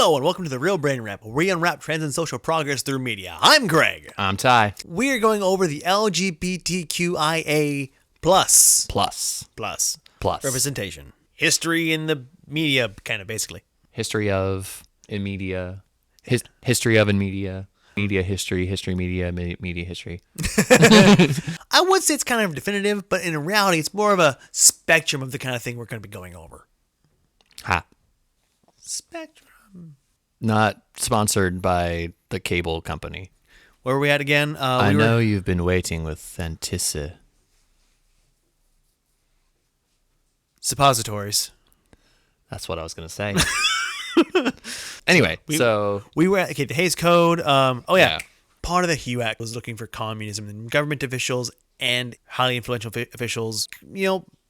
Hello and welcome to the Real Brain Wrap, where we unwrap trends and social progress through media. I'm Greg. I'm Ty. We are going over the LGBTQIA plus representation. History in the media, kind of, basically. History of in media. History of in media. Media history, media history. I would say it's kind of definitive, but in reality, it's more of a spectrum of the kind of thing we're going to be going over. Ha. Spectrum. Not sponsored by the cable company. Where are we at again? I know you've been waiting with suppositories. That's what I was going to say. Anyway, we were at the Hays Code. Yeah. Part of the HUAC was looking for communism, and government officials and highly influential officials,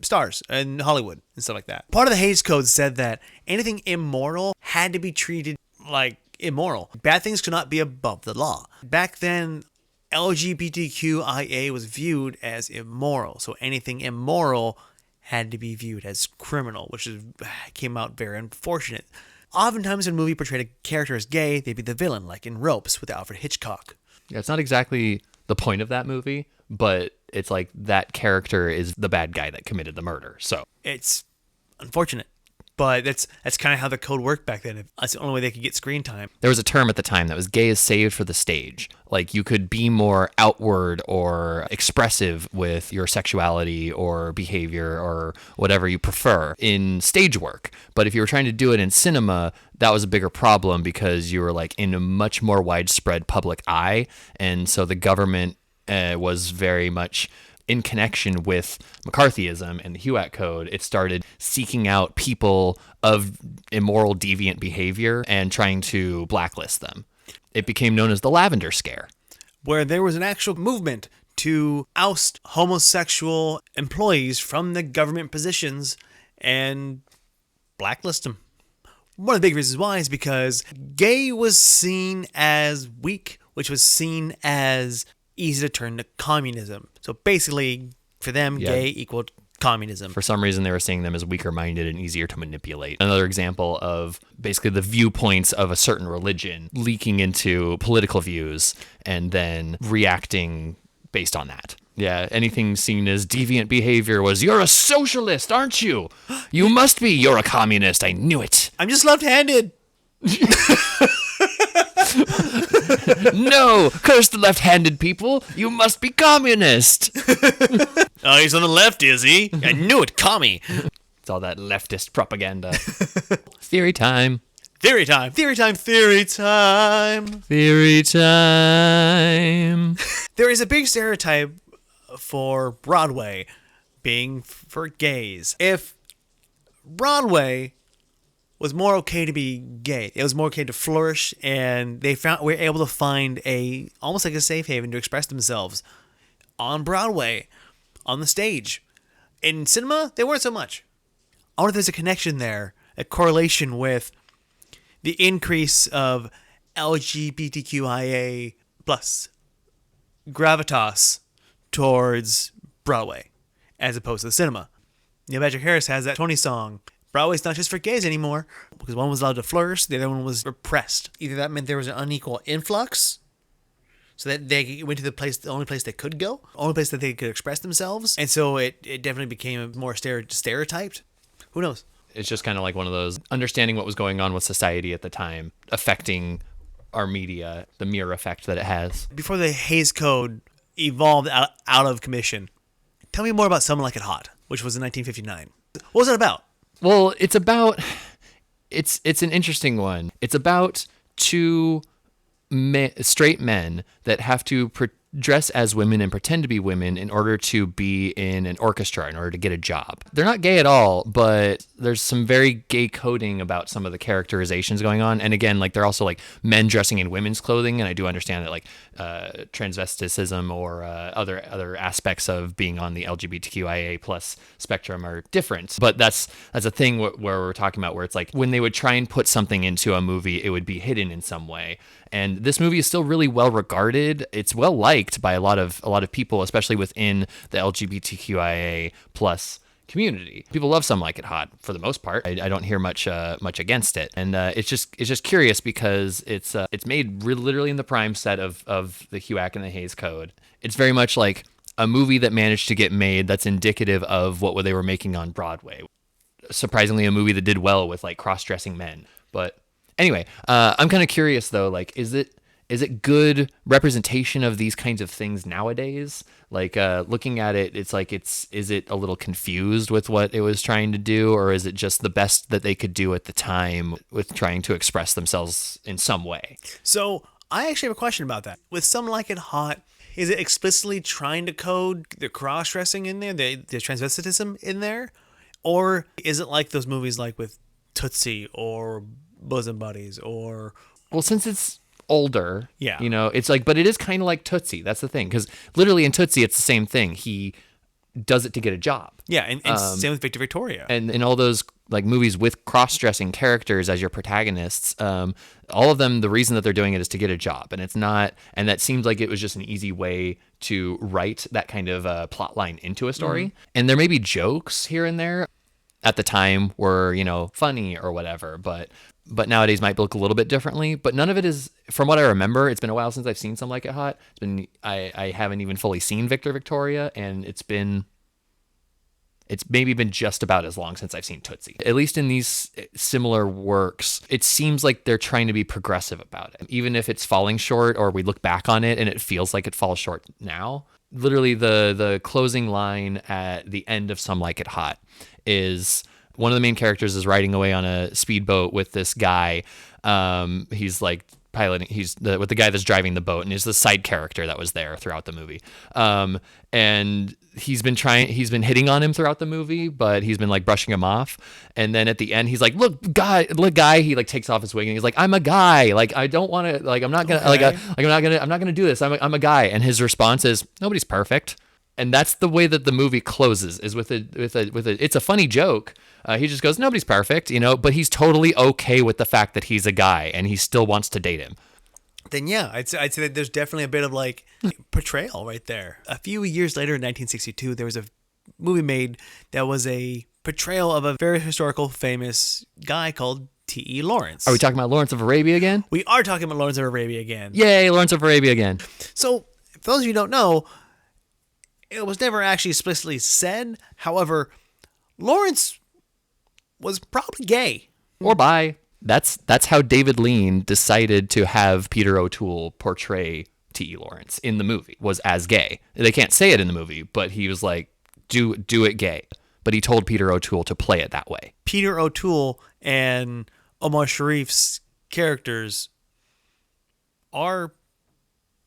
stars in Hollywood and stuff like that. Part of the Hays Code said that anything immoral had to be treated like immoral. Bad things could not be above the law. Back then, LGBTQIA was viewed as immoral, so anything immoral had to be viewed as criminal, which came out very unfortunate. Oftentimes when a movie portrayed a character as gay, they'd be the villain, like in Ropes with Alfred Hitchcock. Yeah, it's not exactly the point of that movie, but it's like that character is the bad guy that committed the murder. So it's unfortunate, but that's kind of how the code worked back then. That's the only way they could get screen time. There was a term at the time that was gay is saved for the stage. Like you could be more outward or expressive with your sexuality or behavior or whatever you prefer in stage work. But if you were trying to do it in cinema, that was a bigger problem because you were like in a much more widespread public eye. And so the government was very much in connection with McCarthyism and the HUAC code. It started seeking out people of immoral, deviant behavior and trying to blacklist them. It became known as the Lavender Scare, where there was an actual movement to oust homosexual employees from the government positions and blacklist them. One of the big reasons why is because gay was seen as weak, which was seen as easy to turn to communism. So basically, for them, gay equaled communism. For some reason, they were seeing them as weaker-minded and easier to manipulate. Another example of basically the viewpoints of a certain religion leaking into political views and then reacting based on that. Yeah, anything seen as deviant behavior was, you're a socialist, aren't you? You must be. You're a communist. I knew it. I'm just left-handed. No, curse the left-handed people. You must be communist. Oh, he's on the left, is he? I knew it, commie. It's all that leftist propaganda. Theory time. Theory time. Theory time. Theory time. Theory time. There is a big stereotype for Broadway being for gays. If Broadway was more okay to be gay, it was more okay to flourish, and were able to find almost like a safe haven to express themselves on Broadway, on the stage. In cinema, they weren't so much. I wonder if there's a connection there, a correlation with the increase of LGBTQIA plus gravitas towards Broadway as opposed to the cinema. Neil Patrick Harris has that Tony song, Broadway's not just for gays anymore, because one was allowed to flourish, the other one was repressed. Either that meant there was an unequal influx, so that they went to the only place they could go, only place that they could express themselves, and so it definitely became more stereotyped. Who knows? It's just kind of like one of those understanding what was going on with society at the time, affecting our media, the mirror effect that it has. Before the Hays Code evolved out of commission, tell me more about Someone Like It Hot, which was in 1959. What was it about? Well, it's an interesting one. It's about two straight men that have to dress as women and pretend to be women in order to be in an orchestra, in order to get a job. They're not gay at all, but there's some very gay coding about some of the characterizations going on. And again, like they're also like men dressing in women's clothing. And I do understand that like transvesticism or other aspects of being on the LGBTQIA plus spectrum are different. But that's a thing where we're talking about where it's like when they would try and put something into a movie, it would be hidden in some way. And this movie is still really well regarded. It's well liked by a lot of people, especially within the LGBTQIA plus community. People love Some Like It Hot for the most part. I don't hear much against it, and it's just curious because it's made literally in the prime set of the HUAC and the Hays Code. It's very much like a movie that managed to get made that's indicative of what they were making on Broadway. Surprisingly, a movie that did well with like cross-dressing men. But anyway, I'm kind of curious though, like, is it good representation of these kinds of things nowadays? Like, looking at it, it's like, is it a little confused with what it was trying to do, or is it just the best that they could do at the time with trying to express themselves in some way? So I actually have a question about that. With Some Like It Hot, is it explicitly trying to code the cross-dressing in there, the transvestitism in there? Or is it like those movies like with Tootsie or Bosom Buddies or... Well, since it's older, Yeah. you know, it's like, but it is kind of like Tootsie. That's the thing, because literally in Tootsie, it's the same thing. He does it to get a job. Yeah, and same with Victor Victoria. And in all those like movies with cross-dressing characters as your protagonists, all of them, the reason that they're doing it is to get a job, and it's not. And that seems like it was just an easy way to write that kind of plot line into a story. Mm-hmm. And there may be jokes here and there at the time were, you know, funny or whatever, but nowadays might look a little bit differently. But none of it is, from what I remember, it's been a while since I've seen Some Like It Hot. It's been I haven't even fully seen Victor Victoria, and it's maybe been just about as long since I've seen Tootsie. At least in these similar works, it seems like they're trying to be progressive about it. Even if it's falling short, or we look back on it and it feels like it falls short now. Literally the closing line at the end of Some Like It Hot is one of the main characters is riding away on a speedboat with this guy. He's like piloting, with the guy that's driving the boat, and he's the side character that was there throughout the movie. And he's been hitting on him throughout the movie, but he's been like brushing him off. And then at the end, he's like, look guy, he like takes off his wig and he's like, I'm a guy. Like, I don't want to, like, I'm not going to, okay. I'm not going to do this. I'm a guy. And his response is, nobody's perfect. And that's the way that the movie closes, is with it's a funny joke. He just goes, nobody's perfect, you know, but he's totally okay with the fact that he's a guy and he still wants to date him. Then yeah, I'd say that there's definitely a bit of like portrayal right there. A few years later in 1962, there was a movie made that was a portrayal of a very historical famous guy called T.E. Lawrence. Are we talking about Lawrence of Arabia again? We are talking about Lawrence of Arabia again. Yay, Lawrence of Arabia again. So, for those of you who don't know, it was never actually explicitly said. However, Lawrence was probably gay. Or bi. That's how David Lean decided to have Peter O'Toole portray T.E. Lawrence in the movie, was as gay. They can't say it in the movie, but he was like, do it gay. But he told Peter O'Toole to play it that way. Peter O'Toole and Omar Sharif's characters are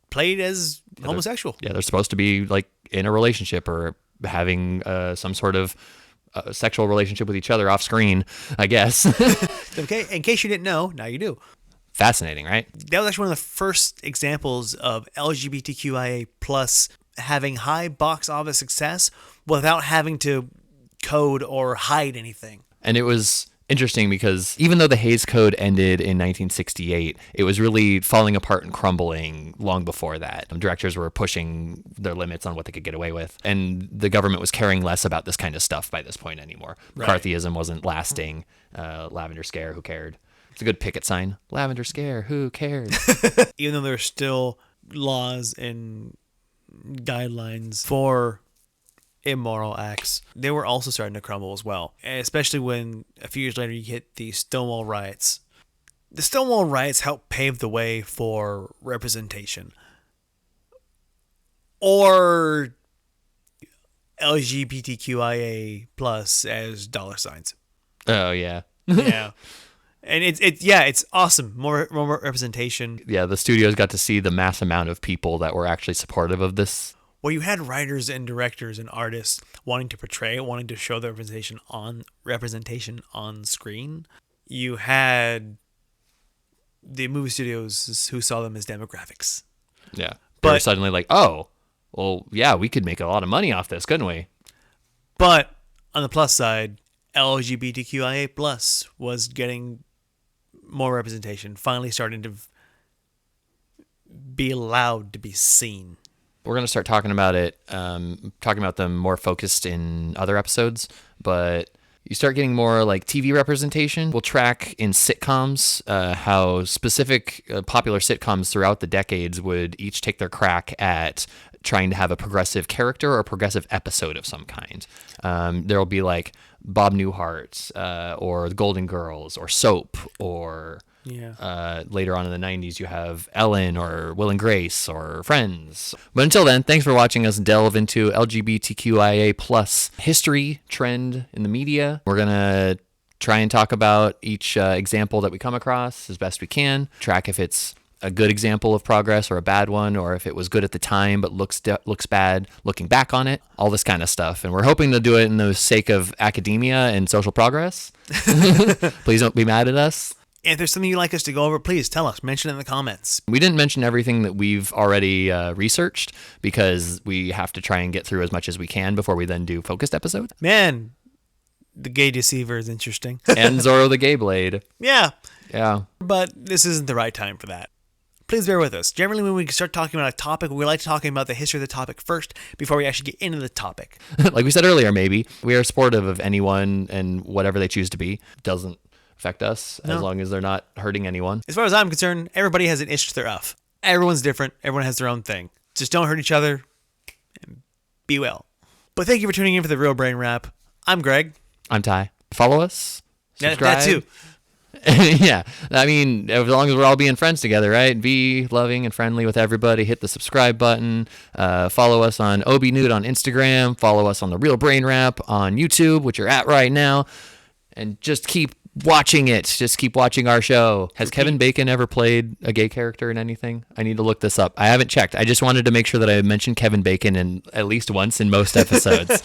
played as homosexual. Yeah, they're supposed to be like in a relationship or having some sort of sexual relationship with each other off screen, I guess. Okay, in case you didn't know, now you do. Fascinating, right? That was actually one of the first examples of LGBTQIA plus having high box office success without having to code or hide anything. And it was interesting because even though the Hays Code ended in 1968, it was really falling apart and crumbling long before that. Directors were pushing their limits on what they could get away with, and the government was caring less about this kind of stuff by this point anymore. Right. McCarthyism wasn't lasting. Lavender Scare, who cared? It's a good picket sign. Lavender Scare, who cares? Even though there's still laws and guidelines for immoral acts, they were also starting to crumble as well. And especially when a few years later you hit the Stonewall riots. The Stonewall riots helped pave the way for representation. Or LGBTQIA plus as dollar signs. Oh yeah. Yeah. And it's awesome. More representation. Yeah, the studios got to see the mass amount of people that were actually supportive of this. Well, you had writers and directors and artists wanting to portray it, wanting to show the representation on screen. You had the movie studios who saw them as demographics. Yeah. But they were suddenly like, oh, well, yeah, we could make a lot of money off this, couldn't we? But on the plus side, LGBTQIA plus was getting more representation, finally starting to be allowed to be seen. We're going to start talking about it, talking about them more focused in other episodes, but you start getting more like TV representation. We'll track in sitcoms how specific popular sitcoms throughout the decades would each take their crack at trying to have a progressive character or a progressive episode of some kind. There'll be like Bob Newhart or The Golden Girls or Soap or... Yeah. Later on in the 90s, you have Ellen or Will and Grace or Friends. But until then, thanks for watching us delve into LGBTQIA plus history, trend in the media. We're going to try and talk about each example that we come across as best we can, track if it's a good example of progress or a bad one, or if it was good at the time but looks bad looking back on it, all this kind of stuff. And we're hoping to do it in the sake of academia and social progress. Please don't be mad at us. If there's something you'd like us to go over, please tell us. Mention it in the comments. We didn't mention everything that we've already researched because we have to try and get through as much as we can before we then do focused episodes. Man, the Gay Deceiver is interesting. And Zorro the Gay Blade. Yeah. Yeah. But this isn't the right time for that. Please bear with us. Generally, when we start talking about a topic, we like talking about the history of the topic first before we actually get into the topic. Like we said earlier, maybe. We are supportive of anyone and whatever they choose to be. Doesn't affect us as long as they're not hurting anyone. As far as I'm concerned, everybody has an itch to their off. Everyone's different. Everyone has their own thing. Just don't hurt each other and be well. But thank you for tuning in for the Real Brain Wrap. I'm Greg. I'm Ty. Follow us. Subscribe. That too. Yeah. I mean, as long as we're all being friends together, right? Be loving and friendly with everybody. Hit the subscribe button. Follow us on OBNude on Instagram. Follow us on the Real Brain Wrap on YouTube, which you're at right now. And just keep watching it. Just keep watching our show. Has Kevin Bacon ever played a gay character in anything? I need to look this up. I haven't checked. I just wanted to make sure that I mentioned Kevin Bacon at least once in most episodes.